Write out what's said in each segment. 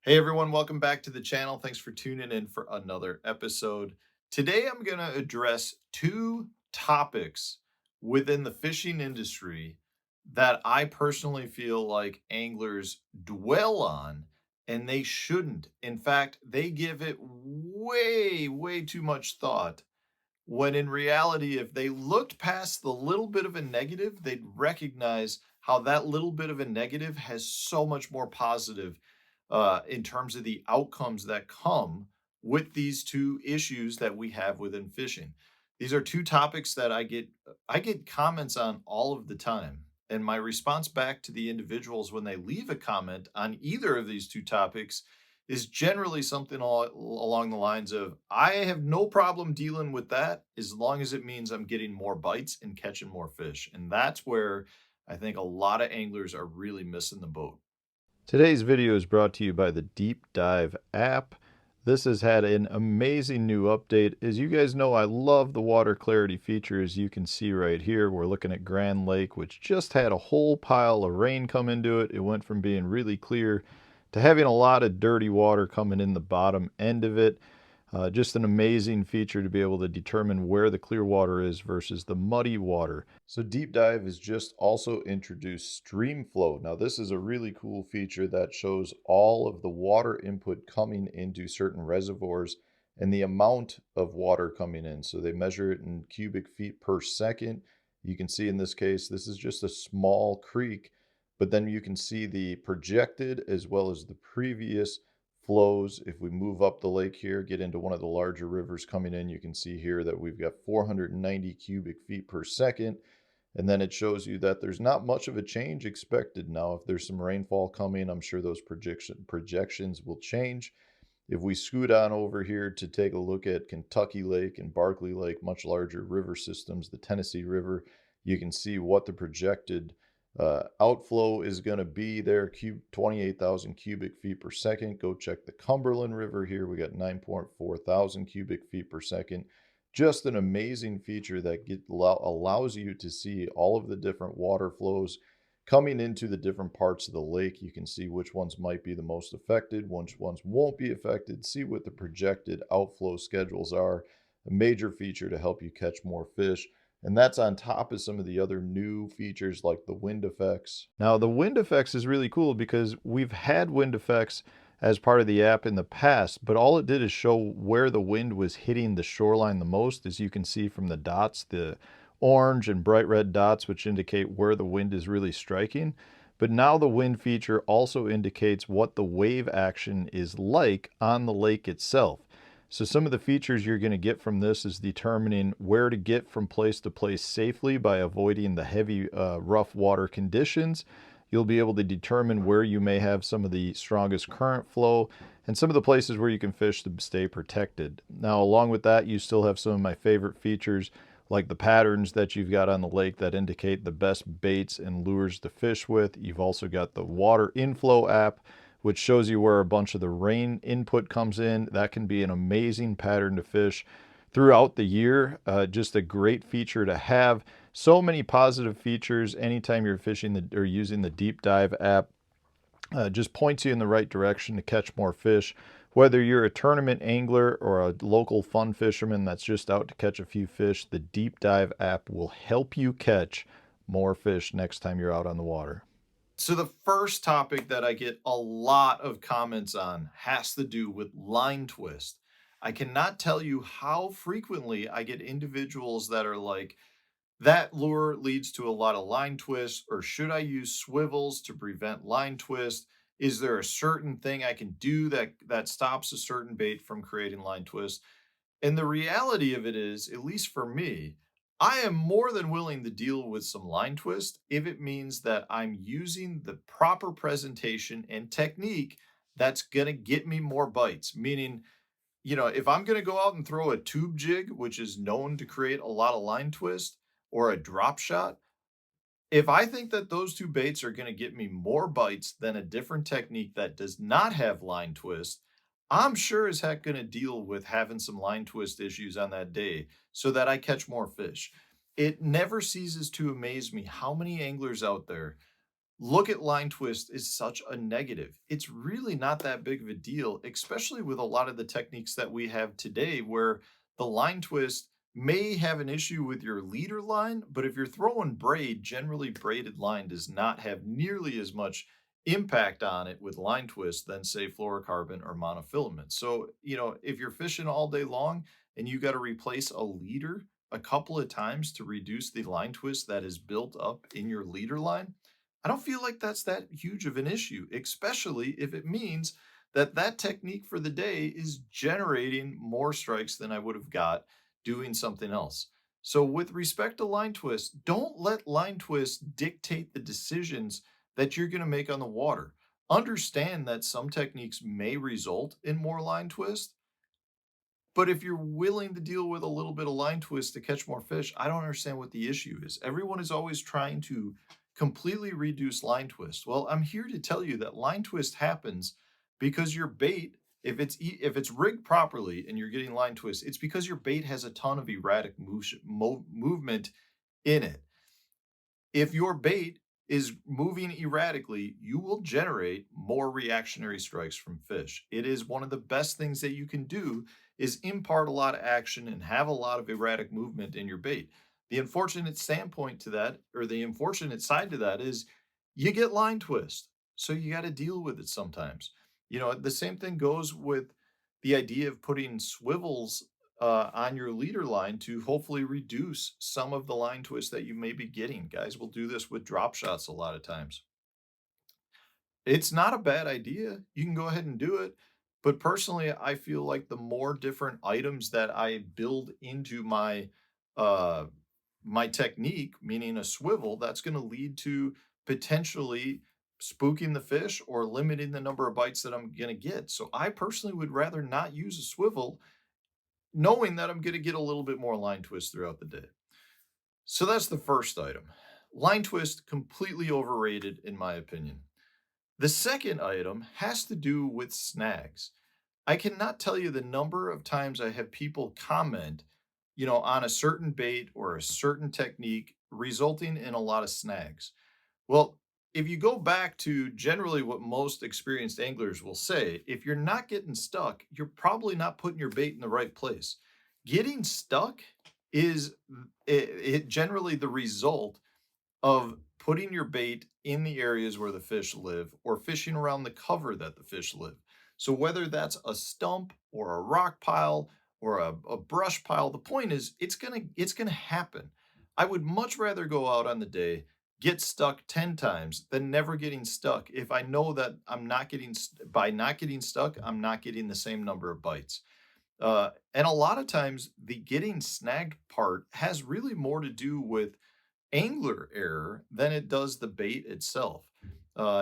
Hey everyone, welcome back to the channel. Thanks for tuning in for another episode. Today I'm going to address two topics within the fishing industry that I personally feel like anglers dwell on and they shouldn't. In fact, they give it way too much thought when in reality, if they looked past the little bit of a negative, they'd recognize how that little bit of a negative has so much more positive in terms of the outcomes that come with these two issues that we have within fishing. These are two topics that I get comments on all of the time. And my response back to the individuals when they leave a comment on either of these two topics is generally something along the lines of, I have no problem dealing with that as long as it means I'm getting more bites and catching more fish. And that's where I think a lot of anglers are really missing the boat. Today's video is brought to you by the Deep Dive app. This has had an amazing new update. As you guys know, I love the water clarity feature. As you can see right here, we're looking at Grand Lake, which just had a whole pile of rain come into it. It went from being really clear to having a lot of dirty water coming in the bottom end of it. Just an amazing feature to be able to determine where the clear water is versus the muddy water. So Deep Dive has just also introduced Stream Flow. Now this is a really cool feature that shows all of the water input coming into certain reservoirs and the amount of water coming in. So they measure it in cubic feet per second. You can see in this case, this is just a small creek, but then you can see the projected as well as the previous flows. If we move up the lake here, get into one of the larger rivers coming in, you can see here that we've got 490 cubic feet per second. And then it shows you that there's not much of a change expected. Now, if there's some rainfall coming, I'm sure those projections will change. If we scoot on over here to take a look at Kentucky Lake and Barkley Lake, much larger river systems, the Tennessee River, you can see what the projected outflow is going to be there, 28,000 cubic feet per second. Go check the Cumberland River here. We got 9.4 thousand cubic feet per second. Just an amazing feature that allows you to see all of the different water flows coming into the different parts of the lake. You can see which ones might be the most affected, which ones won't be affected, see what the projected outflow schedules are. A major feature to help you catch more fish. And that's on top of some of the other new features like the wind effects. Now, the wind effects is really cool because we've had wind effects as part of the app in the past, but all it did is show where the wind was hitting the shoreline the most, as you can see from the dots, the orange and bright red dots, which indicate where the wind is really striking. But now the wind feature also indicates what the wave action is like on the lake itself. So some of the features you're going to get from this is determining where to get from place to place safely by avoiding the heavy, rough water conditions. You'll be able to determine where you may have some of the strongest current flow and some of the places where you can fish to stay protected. Now, along with that, you still have some of my favorite features like the patterns that you've got on the lake that indicate the best baits and lures to fish with. You've also got the water inflow app, which shows you where a bunch of the rain input comes in. That can be an amazing pattern to fish throughout the year. Just a great feature to have. So many positive features anytime you're fishing or using the Deep Dive app. Just points you in the right direction to catch more fish. Whether you're a tournament angler or a local fun fisherman that's just out to catch a few fish, the Deep Dive app will help you catch more fish next time you're out on the water. So, the first topic that I get a lot of comments on has to do with line twist. I cannot tell you how frequently I get individuals that are like, that lure leads to a lot of line twists, or should I use swivels to prevent line twist? Is there a certain thing I can do that stops a certain bait from creating line twist? And the reality of it is, at least for me, I am more than willing to deal with some line twist if it means that I'm using the proper presentation and technique that's going to get me more bites. Meaning, if I'm going to go out and throw a tube jig, which is known to create a lot of line twist, or a drop shot, if I think that those two baits are going to get me more bites than a different technique that does not have line twist, I'm sure as heck going to deal with having some line twist issues on that day so that I catch more fish. It never ceases to amaze me how many anglers out there look at line twist as such a negative. It's really not that big of a deal, especially with a lot of the techniques that we have today, where the line twist may have an issue with your leader line, but if you're throwing braid, generally braided line does not have nearly as much impact on it with line twist than say fluorocarbon or monofilament. So, if you're fishing all day long and you got to replace a leader a couple of times to reduce the line twist that is built up in your leader line, I don't feel like that's that huge of an issue, especially if it means that that technique for the day is generating more strikes than I would have got doing something else. So, with respect to line twist, don't let line twist dictate the decisions that you're going to make on the water. Understand that some techniques may result in more line twist, but if you're willing to deal with a little bit of line twist to catch more fish, I don't understand what the issue is. Everyone is always trying to completely reduce line twist. Well, I'm here to tell you that line twist happens because your bait, if it's rigged properly and you're getting line twist, it's because your bait has a ton of erratic movement in it. If your bait is moving erratically, you will generate more reactionary strikes from fish. It is one of the best things that you can do is impart a lot of action and have a lot of erratic movement in your bait. The unfortunate standpoint to that, or the unfortunate side to that, is you get line twist. So you got to deal with it sometimes. The same thing goes with the idea of putting swivels on your leader line to hopefully reduce some of the line twist that you may be getting. Guys will do this with drop shots a lot of times. It's not a bad idea. You can go ahead and do it. But personally, I feel like the more different items that I build into uh my technique, meaning a swivel, that's going to lead to potentially spooking the fish or limiting the number of bites that I'm going to get. So I personally would rather not use a swivel knowing that I'm going to get a little bit more line twist throughout the day. So that's the first item. Line twist, completely overrated, in my opinion. The second item has to do with snags. I cannot tell you the number of times I have people comment, on a certain bait or a certain technique resulting in a lot of snags. Well, if you go back to generally what most experienced anglers will say, if you're not getting stuck, you're probably not putting your bait in the right place. Getting stuck is generally the result of putting your bait in the areas where the fish live or fishing around the cover that the fish live. So whether that's a stump or a rock pile or a brush pile, the point is it's gonna happen. I would much rather go out on the day, get stuck 10 times than never getting stuck if I know that by not getting stuck, I'm not getting the same number of bites. And a lot of times the getting snagged part has really more to do with angler error than it does the bait itself.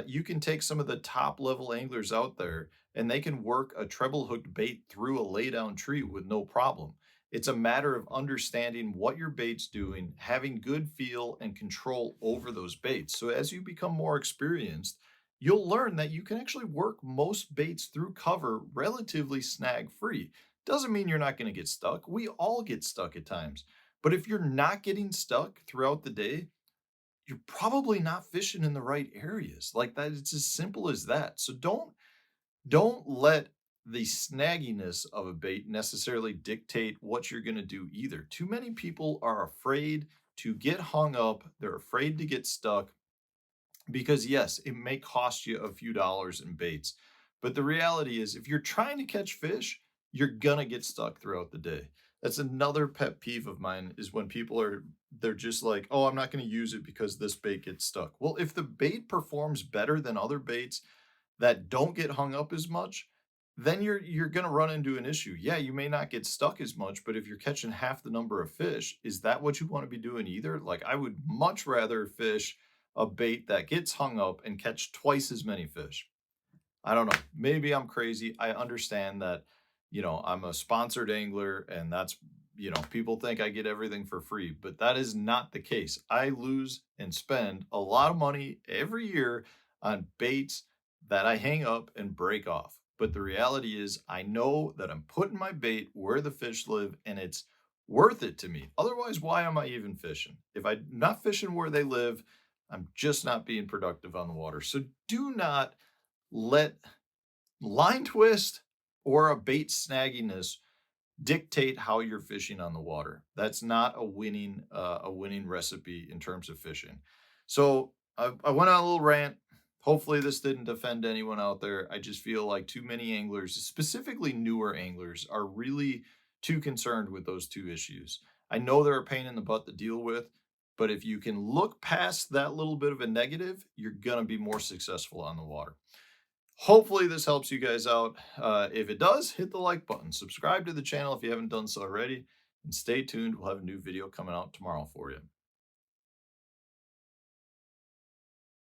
You can take some of the top level anglers out there and they can work a treble hooked bait through a laydown tree with no problem. It's a matter of understanding what your bait's doing, having good feel and control over those baits. So as you become more experienced, you'll learn that you can actually work most baits through cover relatively snag free. Doesn't mean you're not going to get stuck. We all get stuck at times. But if you're not getting stuck throughout the day, you're probably not fishing in the right areas. Like that, it's as simple as that. So don't let the snagginess of a bait necessarily dictate what you're going to do either. Too many people are afraid to get hung up. They're afraid to get stuck because yes, it may cost you a few dollars in baits. But the reality is if you're trying to catch fish, you're gonna get stuck throughout the day. That's another pet peeve of mine is when they're just like, "Oh, I'm not going to use it because this bait gets stuck." Well, if the bait performs better than other baits that don't get hung up as much, then you're going to run into an issue. Yeah, you may not get stuck as much, but if you're catching half the number of fish, is that what you want to be doing either? Like I would much rather fish a bait that gets hung up and catch twice as many fish. I don't know. Maybe I'm crazy. I understand that, I'm a sponsored angler and people think I get everything for free, but that is not the case. I lose and spend a lot of money every year on baits that I hang up and break off. But the reality is, I know that I'm putting my bait where the fish live and it's worth it to me. Otherwise, why am I even fishing? If I'm not fishing where they live, I'm just not being productive on the water. So do not let line twist or a bait snagginess dictate how you're fishing on the water. That's not a winning recipe in terms of fishing. So I went on a little rant. Hopefully this didn't offend anyone out there. I just feel like too many anglers, specifically newer anglers, are really too concerned with those two issues. I know they're a pain in the butt to deal with, but if you can look past that little bit of a negative, you're gonna be more successful on the water. Hopefully this helps you guys out. If it does, hit the like button. Subscribe to the channel if you haven't done so already. And stay tuned. We'll have a new video coming out tomorrow for you.